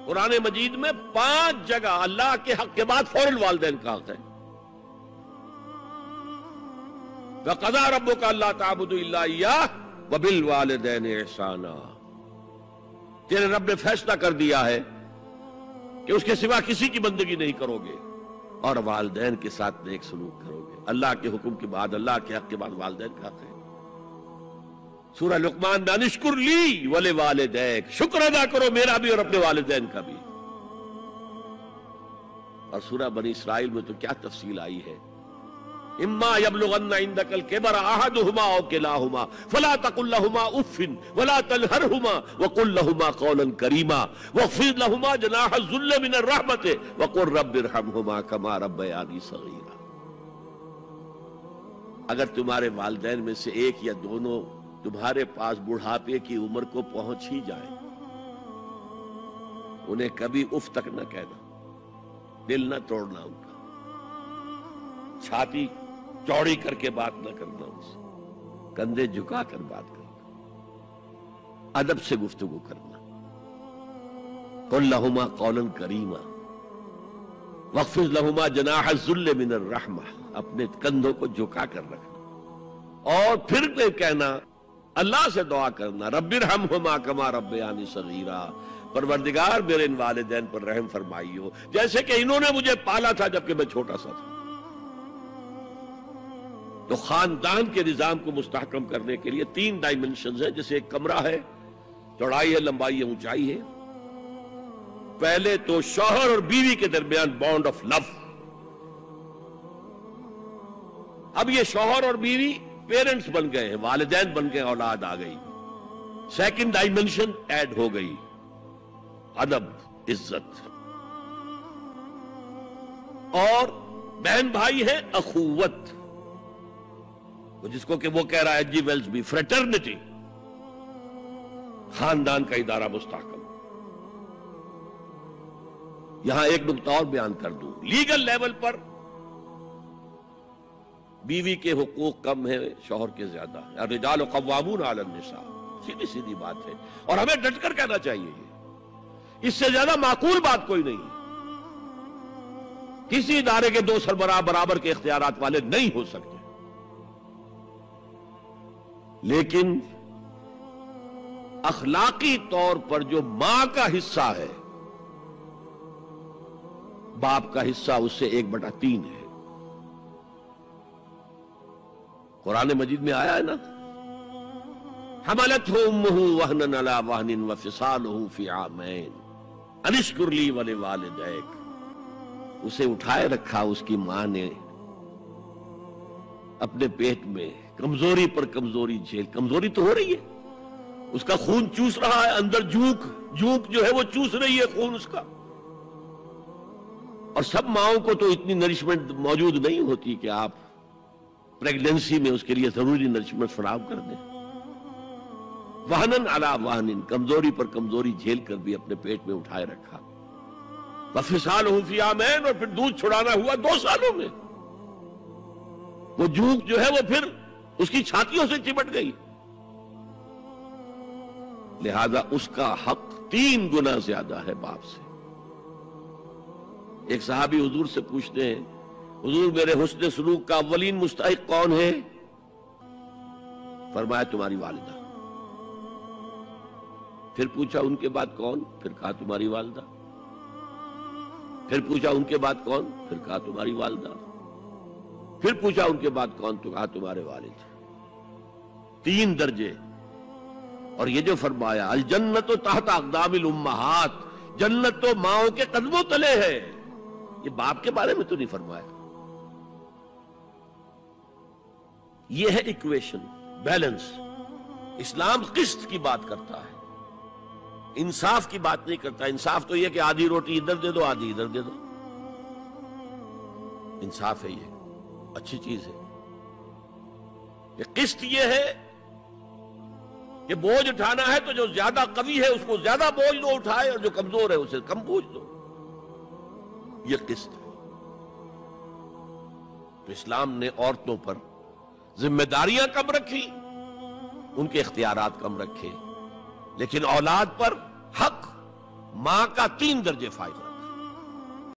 قرآن مجید میں 5 جگہ اللہ کے حق کے بعد فوراً والدین کا حق ہے. وَقَضَىٰ رَبُّكَ أَلَّا تَعْبُدُوا إِلَّا إِيَّاهُ وَبِالْوَالِدَيْنِ إِحْسَانًا. تیرے رب نے فیصلہ کر دیا ہے کہ اس کے سوا کسی کی بندگی نہیں کرو گے اور والدین کے ساتھ نیک سلوک کرو گے. اللہ کے حکم کے بعد، اللہ کے حق کے بعد والدین کا حق ہے. سورہ لقمان میں انشکر لی ولوالدیک، شکر ادا کرو میرا بھی اور اپنے والدین کا بھی. اور سورہ بنی اسرائیل میں تو کیا تفصیل آئی ہے. اما یبلغن عندک الکبر احدہما او کلاہما فلا تقل لہما اف ولا تنہرہما وقل لہما قولا کریما واخفض لہما جناح الذل من الرحمۃ وقل رب ارحمہما کما ربیانی صغیرا. اگر تمہارے والدین میں سے ایک یا دونوں تمہارے پاس بڑھاپے کی عمر کو پہنچ ہی جائیں، انہیں کبھی اف تک نہ کہنا، دل نہ توڑنا ان کا، چھاتی چوڑی کر کے بات نہ کرنا، ان سے کندھے جھکا کر بات کرنا، ادب سے گفتگو کرنا. قل لہما قولا کریما واخفض لہما جناح الذل من الرحمہ، اپنے کندھوں کو جھکا کر رکھنا. اور پھر کہنا، اللہ سے دعا کرنا، رب ارحمہما کما ربیانی صغیرا، پروردگار میرے ان والدین پر رحم فرمائیو جیسے کہ انہوں نے مجھے پالا تھا جبکہ میں چھوٹا سا تھا. تو خاندان کے نظام کو مستحکم کرنے کے لیے 3 ڈائمنشنز ہیں. جیسے ایک کمرہ ہے، چوڑائی ہے، لمبائی ہے، اونچائی ہے. پہلے تو شوہر اور بیوی کے درمیان بانڈ آف لو. اب یہ شوہر اور بیوی پیرنٹس بن گئے ہیں، والدین بن گئے، اولاد آ گئی. سیکنڈ ڈائمنشن ایڈ ہو گئی، ادب، عزت. اور بہن بھائی ہے، اخوت، جس کو کہ وہ کہہ رہا ہے جی ویلز بھی، فریٹرنٹی. خاندان کا ادارہ مستحکم. یہاں ایک نقطہ اور بیان کر دوں. لیگل لیول پر بیوی کے حقوق کم ہیں، شوہر کے زیادہ ہیں. الرجال قوامون علی النساء، سیدھی سیدھی بات ہے اور ہمیں ڈٹ کر کہنا چاہیے. یہ اس سے زیادہ معقول بات کوئی نہیں. کسی ادارے کے 2 سربراہ برابر کے اختیارات والے نہیں ہو سکتے. لیکن اخلاقی طور پر جو ماں کا حصہ ہے، باپ کا حصہ اس سے 1/3 ہے. قرآن مجید میں آیا ہے نا، حملتہ امہ وہنا علی وہن وفصالہ فی عامین ان اشکر لی ولوالدیک. اسے اٹھائے رکھا اس کی ماں نے اپنے پیٹ میں، کمزوری پر کمزوری جھیل. کمزوری تو ہو رہی ہے، اس کا خون چوس رہا ہے اندر، جھونک جو ہے وہ چوس رہی ہے خون اس کا. اور سب ماؤں کو تو اتنی نرشمنٹ موجود نہیں ہوتی کہ آپ پریگننسی میں اس کے لیے ضروری نرشمنٹ فراہم کر دیں. وہنن علی وہن، کمزوری پر کمزوری جھیل کر بھی اپنے پیٹ میں اٹھائے رکھا. وفصالہ فی عامین، اور پھر دودھ چھڑانا ہوا 2 سالوں میں. وہ جھونک جو ہے وہ پھر اس کی چھاتیوں سے چمٹ گئی. لہذا اس کا حق 3 گنا زیادہ ہے باپ سے. ایک صحابی حضور سے پوچھتے ہیں، حضور میرے حسن سلوک کا اولین مستحق کون ہے؟ فرمایا تمہاری والدہ. پھر پوچھا ان کے بعد کون؟ پھر کہا تمہاری والدہ. پھر پوچھا ان کے بعد کون؟ پھر کہا تمہاری والدہ. پھر پوچھا ان کے بعد کون؟ تو کہا تمہارے والد. 3 درجے. اور یہ جو فرمایا الجنت تحت اقدام الامہات، جنت تو ماؤں کے قدموں تلے ہے، یہ باپ کے بارے میں تو نہیں فرمایا. یہ ہے ایکویشن، بیلنس. اسلام قسط کی بات کرتا ہے، انصاف کی بات نہیں کرتا. انصاف تو یہ کہ آدھی روٹی ادھر دے دو، آدھی ادھر دے دو. انصاف ہے، یہ اچھی چیز ہے. یہ قسط یہ ہے کہ بوجھ اٹھانا ہے تو جو زیادہ قوی ہے اس کو زیادہ بوجھ دو اٹھائے، اور جو کمزور ہے اسے کم بوجھ دو. یہ قسط ہے. تو اسلام نے عورتوں پر ذمہ داریاں کم رکھی، ان کے اختیارات کم رکھے، لیکن اولاد پر حق ماں کا 3 درجے فائدہ.